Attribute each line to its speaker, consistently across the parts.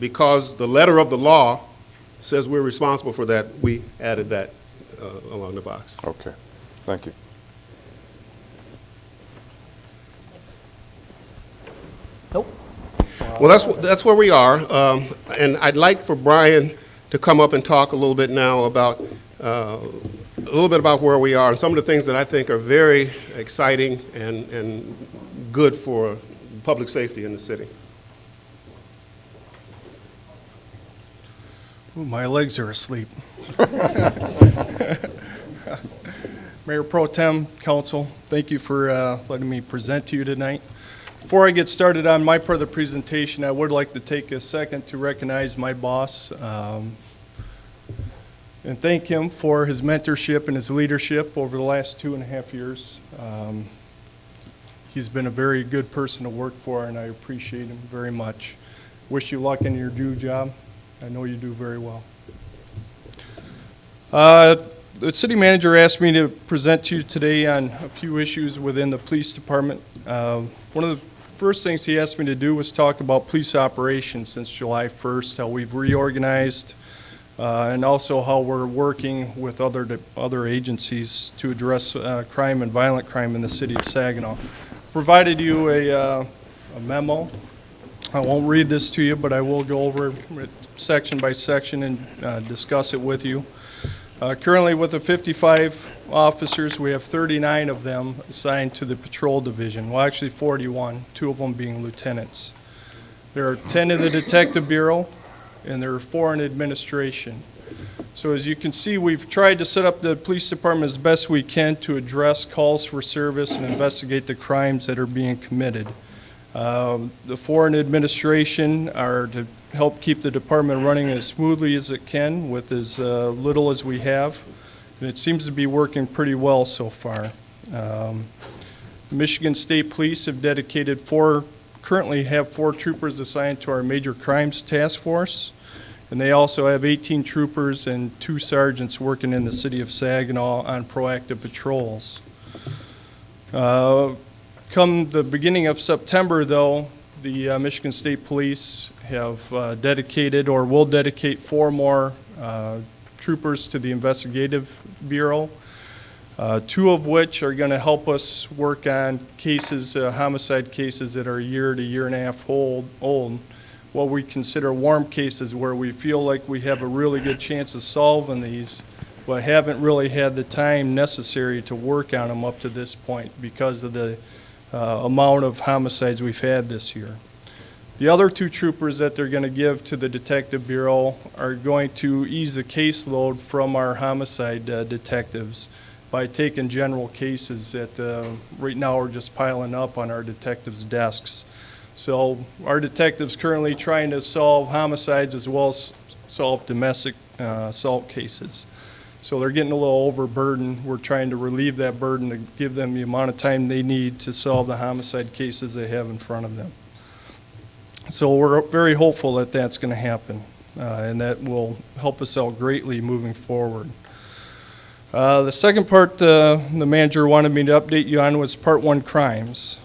Speaker 1: because the letter of the law says we're responsible for that, we added that along the box.
Speaker 2: Okay, thank you.
Speaker 3: Nope.
Speaker 1: Well, that's where we are, and I'd like for Brian to come up and talk a little bit now about where we are and some of the things that I think are very exciting and good for public safety in the city.
Speaker 4: Ooh, my legs are asleep. Mayor Pro Tem, Council, thank you for letting me present to you tonight. Before I get started on my part of the presentation, I would like to take a second to recognize my boss and thank him for his mentorship and his leadership over the last 2.5 years. He's been a very good person to work for, and I appreciate him very much. Wish you luck in your new job. I know you do very well. The city manager asked me to present to you today on a few issues within the police department. One of the first things he asked me to do was talk about police operations since July 1st, how we've reorganized, and also how we're working with other agencies to address crime and violent crime in the city of Saginaw. Provided you a memo. I won't read this to you, but I will go over it section by section and discuss it with you. Currently, with the 55 officers, we have 39 of them assigned to the patrol division. Well, actually 41, 2 of them being lieutenants. There are 10 in the detective bureau, and there are 4 in administration. So as you can see, we've tried to set up the police department as best we can to address calls for service and investigate the crimes that are being committed. The 4 in administration are to help keep the department running as smoothly as it can with as little as we have, and it seems to be working pretty well so far. Michigan State Police have currently have 4 troopers assigned to our major crimes task force, and they also have 18 troopers and 2 sergeants working in the city of Saginaw on proactive patrols. Come the beginning of September, though, the Michigan State Police have dedicated or will dedicate 4 more troopers to the investigative bureau, 2 of which are going to help us work on cases, homicide cases that are a year to year and a half old, what we consider warm cases where we feel like we have a really good chance of solving these, but haven't really had the time necessary to work on them up to this point because of the amount of homicides we've had this year. The other 2 troopers that they're going to give to the detective bureau are going to ease the caseload from our homicide detectives by taking general cases that right now are just piling up on our detectives' desks. So our detectives currently trying to solve homicides as well as solve domestic assault cases. So they're getting a little overburdened. We're trying to relieve that burden to give them the amount of time they need to solve the homicide cases they have in front of them. So we're very hopeful that that's going to happen, and that will help us out greatly moving forward. The second part the manager wanted me to update you on was Part 1 crimes.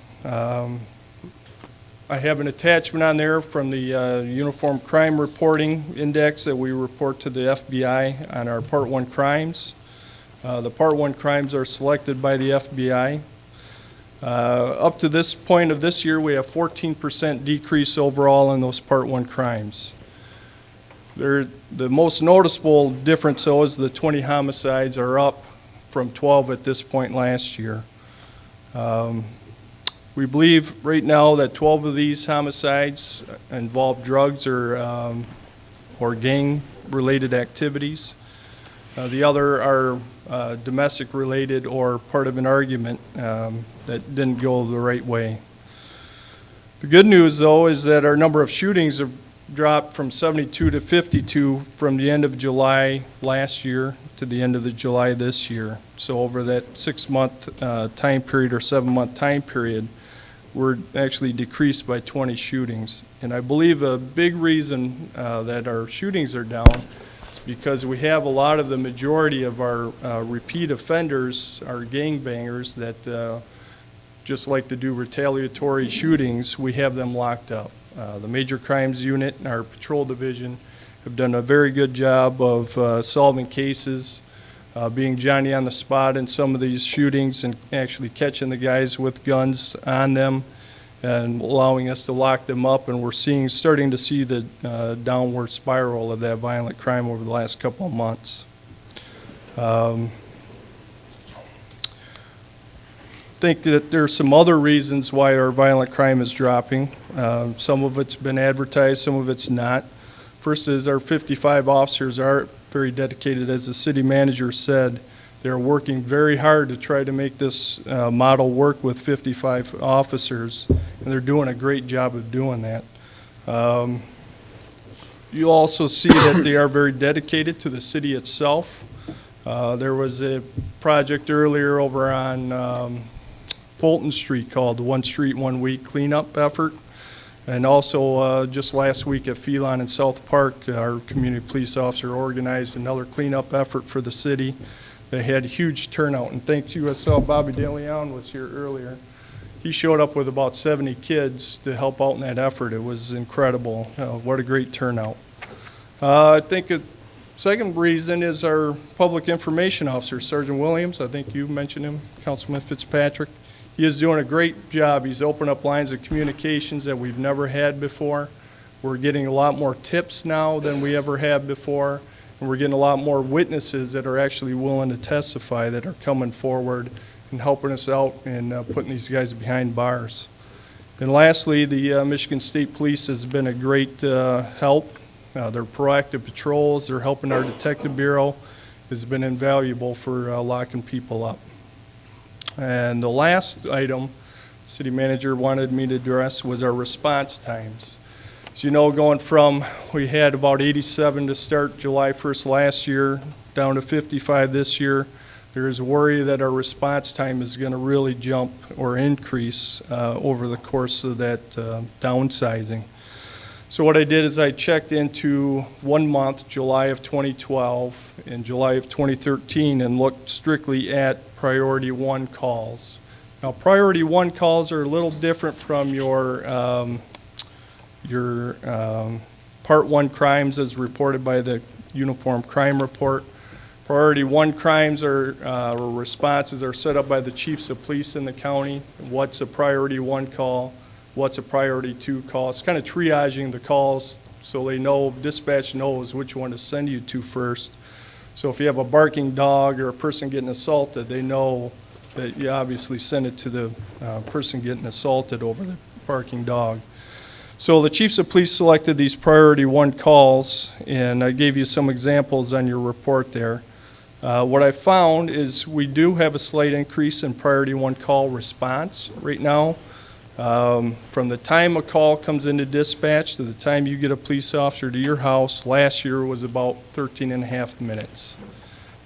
Speaker 4: I have an attachment on there from the Uniform Crime Reporting Index that we report to the FBI on our Part 1 crimes. The Part 1 crimes are selected by the FBI. Up to this point of this year, we have 14% decrease overall in those Part 1 crimes. The most noticeable difference, though, is the 20 homicides are up from 12 at this point last year. We believe right now that 12 of these homicides involve drugs or gang-related activities. The other are domestic-related or part of an argument that didn't go the right way. The good news, though, is that our number of shootings have dropped from 72 to 52 from the end of July last year to the end of the July this year. So over that 6-month time period or 7-month time period, we're actually decreased by 20 shootings. And I believe a big reason that our shootings are down is because we have a lot of the majority of our repeat offenders, our gangbangers that just like to do retaliatory shootings, we have them locked up. The Major Crimes Unit and our Patrol Division have done a very good job of solving cases, being Johnny on the spot in some of these shootings and actually catching the guys with guns on them and allowing us to lock them up. And we're starting to see the downward spiral of that violent crime over the last couple of months. I think that there's some other reasons why our violent crime is dropping. Some of it's been advertised, some of it's not. First is our 55 officers are very dedicated. As the city manager said, they're working very hard to try to make this model work with 55 officers, and they're doing a great job of doing that. You'll also see that they are very dedicated to the city itself. There was a project earlier over on Fulton Street called One Street, One Week cleanup effort. And also just last week at Phelan in South Park, our community police officer organized another cleanup effort for the city. They had huge turnout, and thank you. I saw Bobby DeLeon was here earlier. He showed up with about 70 kids to help out in that effort. It was incredible. What a great turnout. I think a second reason is our public information officer, Sergeant Williams. I think you mentioned him, Councilman Fitzpatrick. He is doing a great job. He's opened up lines of communications that we've never had before. We're getting a lot more tips now than we ever had before, and we're getting a lot more witnesses that are actually willing to testify that are coming forward and helping us out and putting these guys behind bars. And lastly, the Michigan State Police has been a great help. Their proactive patrols, they're helping our detective bureau, has been invaluable for locking people up. And the last item city manager wanted me to address was our response times. As you know, going from, we had about 87 to start July 1st last year, down to 55 this year. There is worry that our response time is going to really jump or increase over the course of that downsizing. So what I did is I checked into 1 month, July of 2012 and July of 2013, and looked strictly at priority 1 calls. Now, priority 1 calls are a little different from your part 1 crimes as reported by the Uniform Crime Report. Priority 1 crimes or responses are set up by the chiefs of police in the county. What's a priority 1 call? What's a priority 2 call? It's kind of triaging the calls so they know, dispatch knows which one to send you to first. So if you have a barking dog or a person getting assaulted, they know that you obviously send it to the person getting assaulted over the barking dog. So the chiefs of police selected these priority 1 calls, and I gave you some examples on your report there. What I found is we do have a slight increase in priority 1 call response right now. From the time a call comes into dispatch to the time you get a police officer to your house, last year was about 13 and a half minutes.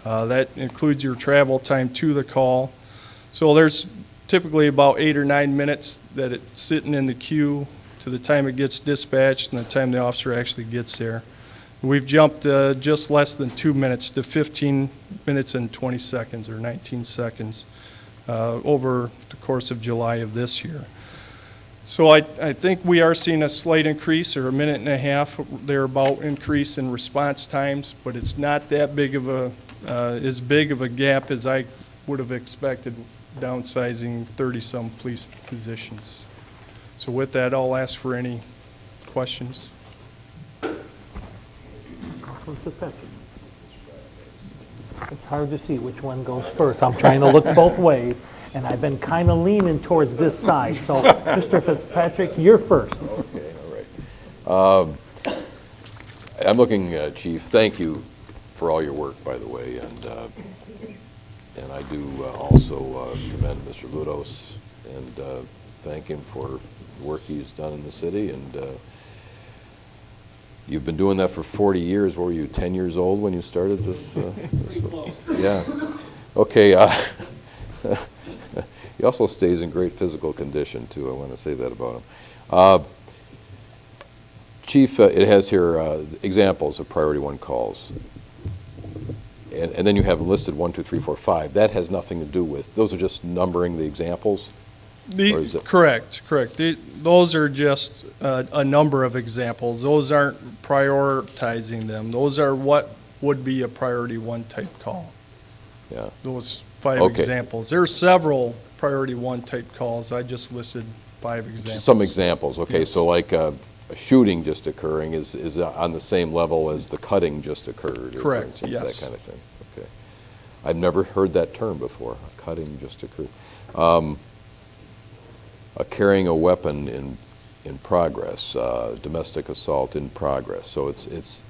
Speaker 4: That includes your travel time to the call. So there's typically about 8 or 9 minutes that it's sitting in the queue to the time it gets dispatched and the time the officer actually gets there. We've jumped just less than 2 minutes to 15 minutes and 20 seconds or 19 seconds over the course of July of this year. So I think we are seeing a slight increase, or a minute and a half thereabout increase in response times, but it's not that big of a as big of a gap as I would have expected, downsizing 30-some police positions. So with that, I'll ask for any questions.
Speaker 2: It's hard to see which one goes first. I'm trying to look both ways, and I've been kind of leaning towards this side. So, Mr. Fitzpatrick, you're first.
Speaker 3: Okay, all right. I'm looking, Chief, thank you for all your work, by the way, and I do also commend Mr. Ludos and thank him for the work he's done in the city, and you've been doing that for 40 years. What were you, 10 years old when you started this? Yeah. Okay. He also stays in great physical condition, too. I want to say that about him. Chief, it has here examples of priority 1 calls. And then you have listed 1, 2, 3, 4, 5. That has nothing to do with, those are just numbering the examples. Or is it-
Speaker 4: Correct. Those are just a number of examples. Those aren't prioritizing them. Those are what would be a priority one type call.
Speaker 3: Yeah.
Speaker 4: Those 5
Speaker 3: Okay.
Speaker 4: examples. There are several priority one type calls. I just listed 5 examples.
Speaker 3: Some examples, okay,
Speaker 4: Yes.
Speaker 3: so like a shooting just occurring is on the same level as the cutting just occurred? or for
Speaker 4: Correct,
Speaker 3: instance,
Speaker 4: yes.
Speaker 3: That kind of thing, okay. I've never heard that term before, a cutting just occurred. Carrying a weapon in progress, domestic assault in progress, so it's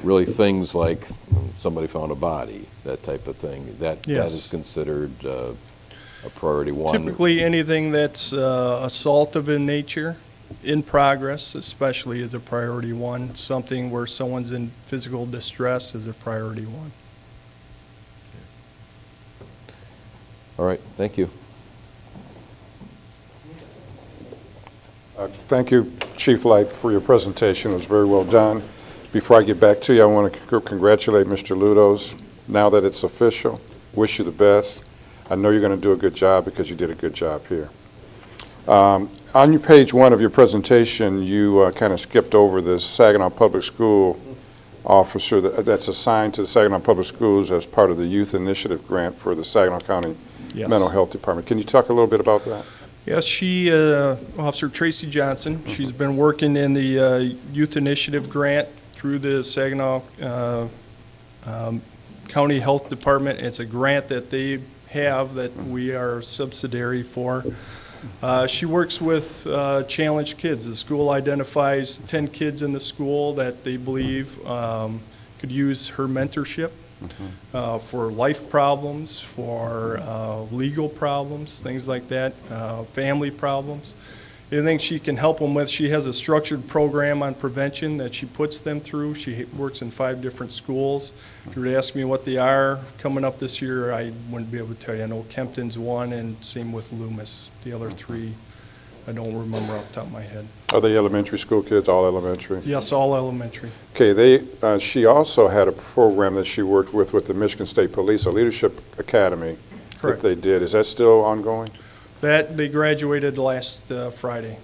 Speaker 3: really things like somebody found a body, that type of thing, that
Speaker 4: Yes.
Speaker 3: is considered a priority one?
Speaker 4: Typically, anything that's assaultive in nature, in progress especially, is a priority one. Something where someone's in physical distress is a priority one.
Speaker 3: All right, thank you.
Speaker 5: Thank you, Chief Light, for your presentation. It was very well done. Before I get back to you, I want to congratulate Mr. Ludos. Now that it's official, wish you the best. I know you're going to do a good job because you did a good job here. On your page 1 of your presentation, you kind of skipped over this Saginaw Public School officer that's assigned to the Saginaw Public Schools as part of the Youth Initiative Grant for the Saginaw County
Speaker 4: Yes.
Speaker 5: Mental Health Department. Can you talk a little bit about that?
Speaker 4: Yes, Officer Tracy Johnson, she's been working in the Youth Initiative Grant through the Saginaw County Health Department. It's a grant that they have that we are subsidiary for. She works with challenged kids. The school identifies 10 kids in the school that they believe could use her mentorship for life problems, for legal problems, things like that, family problems. Anything she can help them with. She has a structured program on prevention that she puts them through. She works in 5 different schools. If you were to ask me what they are coming up this year, I wouldn't be able to tell you. I know Kempton's one, and same with Loomis. The other 3, I don't remember off the top of my head.
Speaker 5: Are they elementary school kids, all elementary?
Speaker 4: Yes, all elementary.
Speaker 5: Okay, she also had a program that she worked with the Michigan State Police, a leadership academy
Speaker 4: Correct.
Speaker 5: that they did. Is that still ongoing?
Speaker 4: That, they graduated last Friday.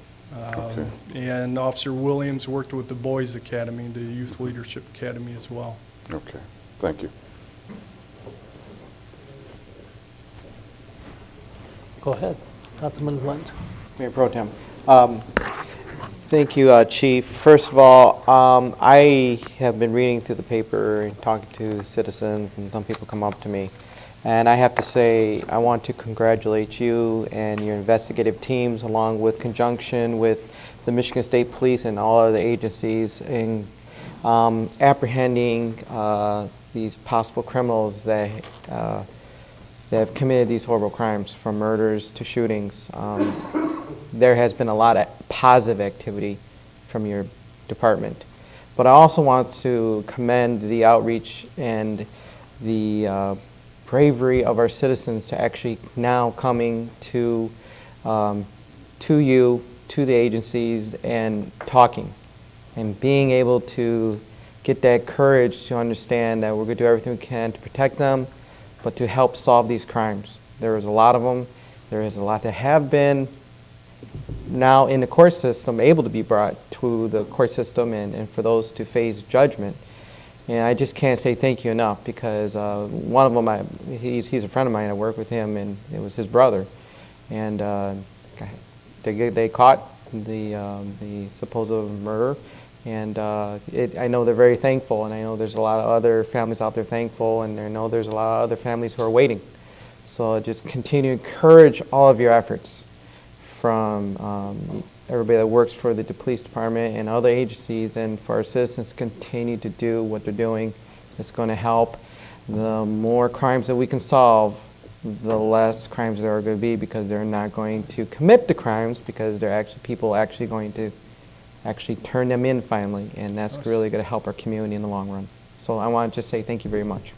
Speaker 5: Okay.
Speaker 4: And Officer Williams worked with the Boys Academy, the Youth Leadership Academy as well.
Speaker 5: Okay, thank you.
Speaker 2: Go ahead, Councilman Lunt.
Speaker 6: Mayor Pro Tem. Thank you, Chief. First of all, I have been reading through the paper and talking to citizens, and some people come up to me. And I have to say, I want to congratulate you and your investigative teams, along with conjunction with the Michigan State Police and all other agencies in apprehending these possible criminals that have committed these horrible crimes, from murders to shootings. There has been a lot of positive activity from your department. But I also want to commend the outreach and the bravery of our citizens to actually now coming to you, to the agencies, and talking, and being able to get that courage to understand that we're going to do everything we can to protect them, but to help solve these crimes. There is a lot of them. There is a lot that have been now in the court system, able to be brought to the court system and for those to face judgment. And I just can't say thank you enough, because one of them, he's a friend of mine. I work with him, and it was his brother. And they caught the supposed murderer. And I know they're very thankful, and I know there's a lot of other families out there thankful, and I know there's a lot of other families who are waiting. So just continue to encourage all of your efforts, from everybody that works for the police department and other agencies, and for our citizens to continue to do what they're doing. It's going to help. The more crimes that we can solve, the less crimes there are going to be, because they're not going to commit the crimes, because they're actually people actually going to actually turn them in finally, and that's really going to help our community in the long run. So I want to just say thank you very much.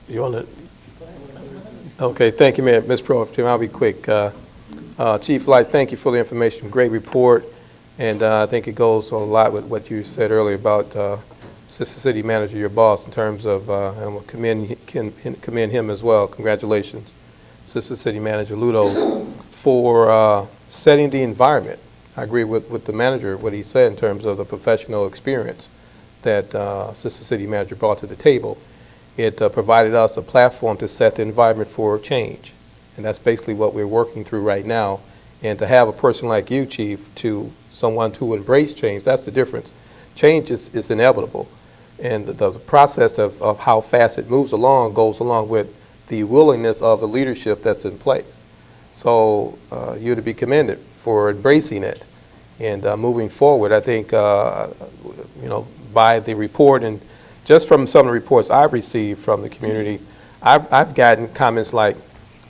Speaker 7: You want to? Okay, thank you, Ms. Pro Tem. I'll be quick. Chief Light, thank you for the information. Great report, and I think it goes a lot with what you said earlier about Assistant City Manager, your boss, in terms of, and I'm going to commend him as well. Congratulations, Assistant City Manager Ludo, for setting the environment. I agree with the manager, what he said in terms of the professional experience that Assistant City Manager brought to the table. It provided us a platform to set the environment for change. And that's basically what we're working through right now. And to have a person like you, Chief, to someone to embrace change, that's the difference. Change is inevitable. And the process of how fast it moves along goes along with the willingness of the leadership that's in place. So you're to be commended for embracing it and moving forward. I think, by the report and just from some of the reports I've received from the community, I've gotten comments like,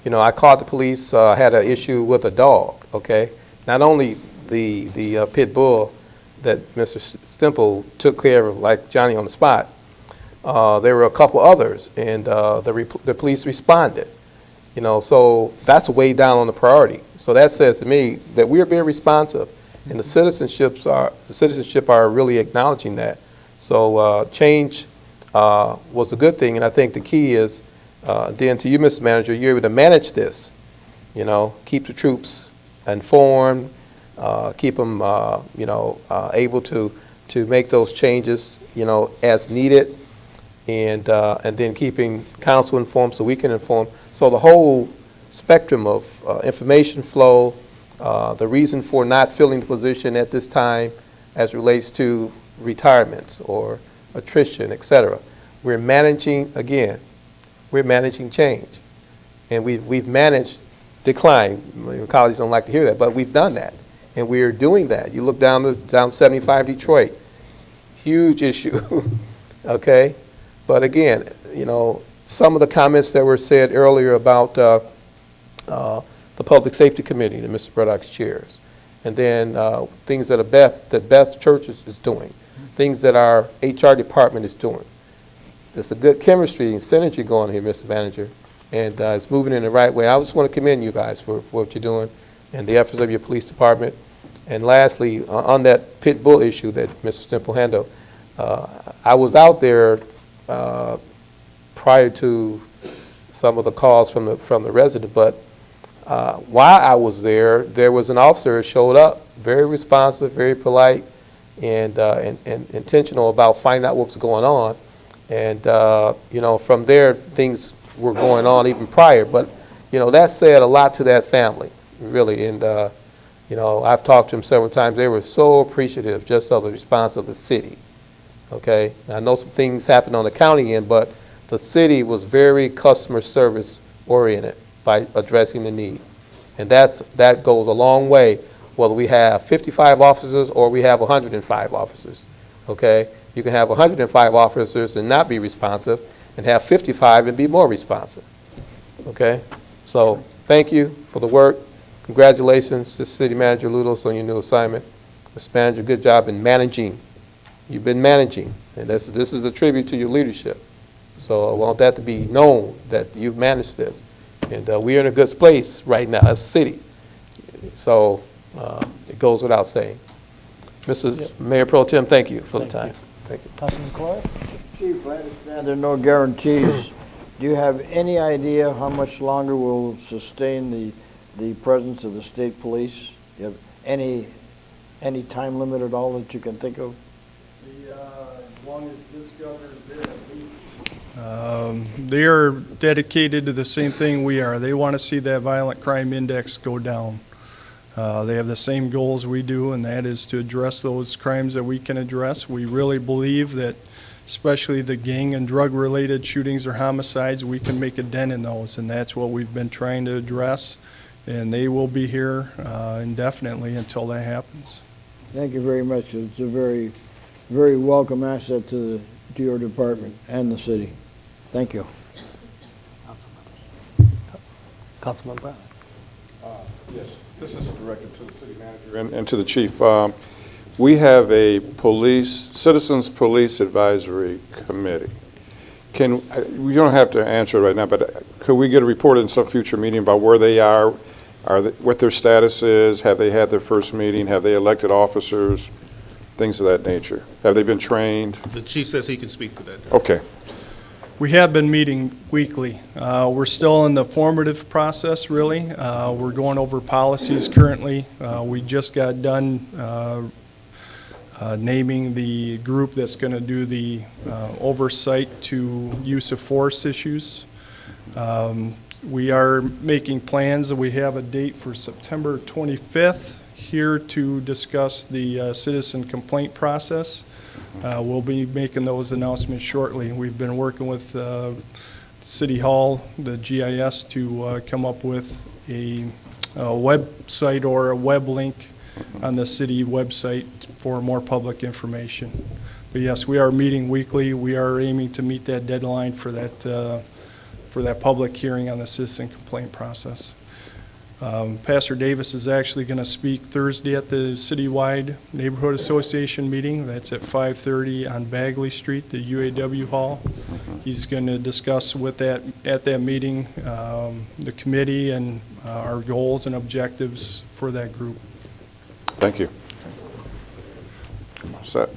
Speaker 7: I called the police, had an issue with a dog, okay? Not only the pit bull that Mr. Stemple took care of like Johnny on the spot, there were a couple others, and the police responded. So that's way down on the priority. So that says to me that we are very responsive, and the citizenship are really acknowledging that. So change was a good thing, and I think the key is, then to you, Mr. Manager, you're able to manage this. Keep the troops informed, keep them, able to make those changes, as needed, and then keeping council informed so we can inform. So the whole spectrum of information flow, the reason for not filling the position at this time as relates to retirements or attrition, et cetera. We're managing change. And we've managed decline. Colleagues don't like to hear that, but we've done that. And we're doing that. You look down 75 Detroit, huge issue, okay? But again, some of the comments that were said earlier about the Public Safety Committee that Mr. Braddock's chairs, and then things that Beth Church is doing, things that our HR department is doing. There's a good chemistry and synergy going here, Mr. Manager, and it's moving in the right way. I just want to commend you guys for what you're doing and the efforts of your police department. And lastly, on that pit bull issue that Mr. Stemple handled, I was out there prior to some of the calls from the resident, but while I was there was an officer who showed up, very responsive, very polite, and intentional about finding out what was going on. And, from there, things were going on even prior. But, that said a lot to that family, really. And, I've talked to them several times. They were so appreciative just of the response of the city, okay? I know some things happened on the county end, but the city was very customer service oriented by addressing the need. And that goes a long way, whether we have 55 officers or we have 105 officers, okay? You can have 105 officers and not be responsive, and have 55 and be more responsive, okay? So thank you for the work. Congratulations to City Manager Ludos on your new assignment. Mr. Manager, good job in managing. You've been managing, and this is a tribute to your leadership. So I want that to be known that you've managed this. And we're in a good place right now as a city. So it goes without saying. Mrs. Mayor Pro Tem, thank you for the time. Thank you.
Speaker 2: Councilman Clark?
Speaker 8: Chief, I understand there are no guarantees. Do you have any idea how much longer we'll sustain the presence of the state police? Do you have any time limit at all that you can think of?
Speaker 4: As long as this governor's there, at least. They are dedicated to the same thing we are. They want to see that violent crime index go down. They have the same goals we do, and that is to address those crimes that we can address. We really believe that, especially the gang and drug-related shootings or homicides, we can make a dent in those, and that's what we've been trying to address. And they will be here indefinitely until that happens.
Speaker 8: Thank you very much. It's a very, very welcome asset to your department and the city. Thank you.
Speaker 2: Councilman Brown?
Speaker 5: Yes, this is directed to the city manager and to the chief. We have a Citizens Police Advisory Committee. We don't have to answer it right now, but could we get a report in some future meeting about where they are, what their status is? Have they had their first meeting? Have they elected officers? things of that nature? Have they been trained?
Speaker 1: The chief says he can speak to that.
Speaker 5: Okay.
Speaker 4: We have been meeting weekly. We're still in the formative process, really. We're going over policies currently. We just got done naming the group that's going to do the oversight to use of force issues. We are making plans, and we have a date for September 25th here to discuss the citizen complaint process. We'll be making those announcements shortly. We've been working with City Hall, the GIS, to come up with a website or a web link on the city website for more public information. But yes, we are meeting weekly. We are aiming to meet that deadline for that public hearing on the citizen complaint process. Pastor Davis is actually going to speak Thursday at the citywide neighborhood association meeting. That's at 5:30 on Bagley Street, the UAW Hall. He's going to discuss at that meeting the committee and our goals and objectives for that group.
Speaker 5: Thank you. Set.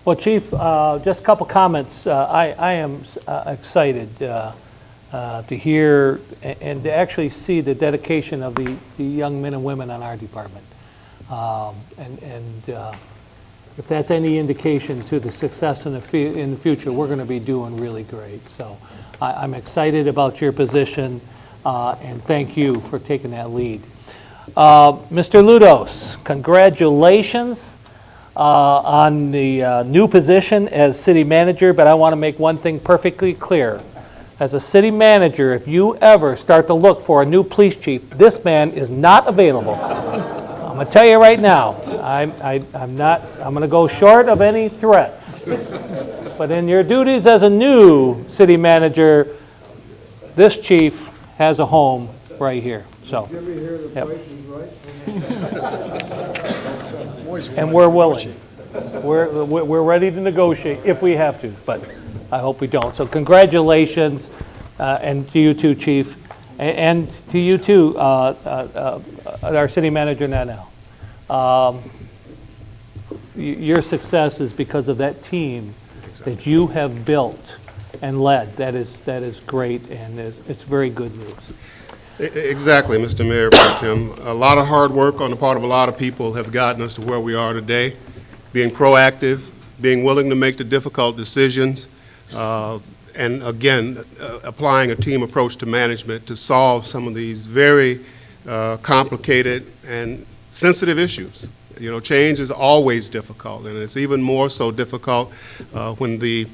Speaker 2: Well, Chief, just a couple comments. I am excited to hear and to actually see the dedication of the young men and women on our department. If that's any indication to the success in the future, we're going to be doing really great. So I'm excited about your position, and thank you for taking that lead. Mr. Ludos, congratulations on the new position as city manager, but I want to make one thing perfectly clear. As a city manager, if you ever start to look for a new police chief, this man is not available. I'm going to tell you right now, I'm going to go short of any threats. But in your duties as a new city manager, this chief has a home right here. So, yep. And we're willing. We're ready to negotiate if we have to, but I hope we don't. So congratulations, and to you too, Chief, and to you too, our city manager now. Your success is because of that team that you have built and led. That is great, and it's very good news.
Speaker 1: Exactly, Mr. Mayor Pro Tem. A lot of hard work on the part of a lot of people have gotten us to where we are today. Being proactive, being willing to make the difficult decisions, and again, applying a team approach to management to solve some of these very complicated and sensitive issues. You know, change is always difficult, and it's even more so difficult when the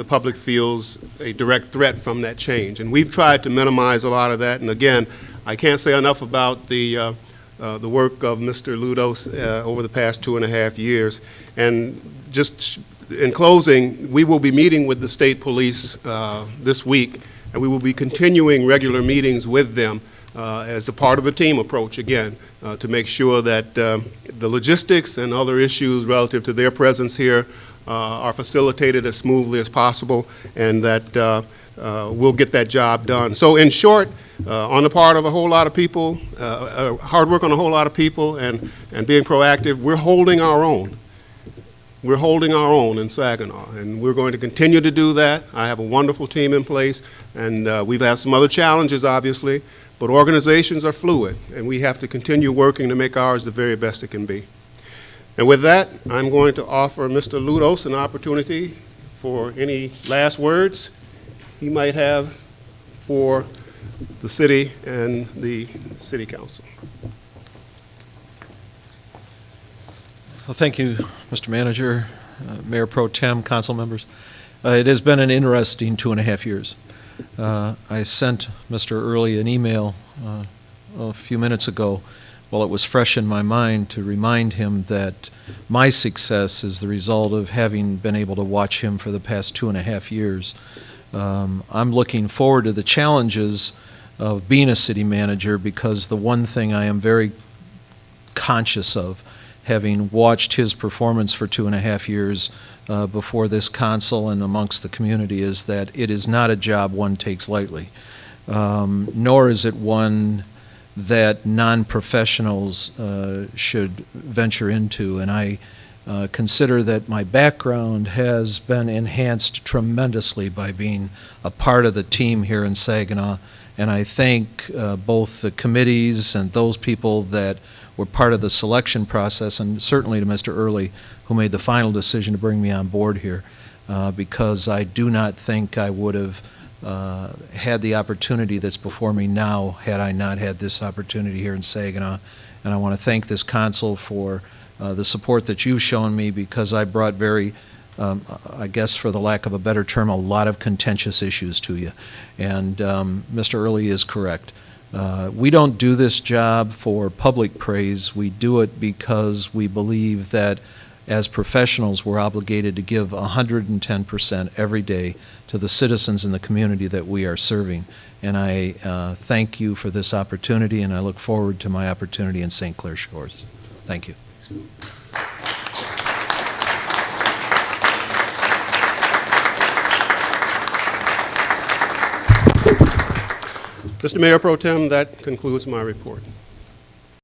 Speaker 1: public feels a direct threat from that change. And we've tried to minimize a lot of that. And again, I can't say enough about the work of Mr. Ludos over the past 2.5 years. And just in closing, we will be meeting with the state police this week, and we will be continuing regular meetings with them as a part of the team approach, again, to make sure that the logistics and other issues relative to their presence here are facilitated as smoothly as possible, and that we'll get that job done. So in short, on the part of a whole lot of people, hard work on a whole lot of people, and being proactive, we're holding our own. We're holding our own in Saginaw, and we're going to continue to do that. I have a wonderful team in place, and we've had some other challenges, obviously, but organizations are fluid, and we have to continue working to make ours the very best it can be. And with that, I'm going to offer Mr. Ludos an opportunity for any last words he might have for the city and the city council.
Speaker 9: Well, thank you, Mr. Manager, Mayor Pro Tem, council members. It has been an interesting 2.5 years. I sent Mr. Early an email a few minutes ago while it was fresh in my mind to remind him that my success is the result of having been able to watch him for the past 2.5 years. I'm looking forward to the challenges of being a city manager, because the one thing I am very conscious of, having watched his performance for 2.5 years before this council and amongst the community, is that it is not a job one takes lightly, nor is it one that non-professionals should venture into. And I consider that my background has been enhanced tremendously by being a part of the team here in Saginaw. And I thank both the committees and those people that were part of the selection process, and certainly to Mr. Early, who made the final decision to bring me on board here, because I do not think I would have had the opportunity that's before me now had I not had this opportunity here in Saginaw. And I want to thank this council for the support that you've shown me, because I brought very, I guess for the lack of a better term, a lot of contentious issues to you. And Mr. Early is correct. We don't do this job for public praise. We do it because we believe that as professionals, we're obligated to give 110% every day to the citizens in the community that we are serving. And I thank you for this opportunity, and I look forward to my opportunity in St. Clair Shores. Thank you.
Speaker 1: Mr. Mayor Pro Tem, that concludes my report.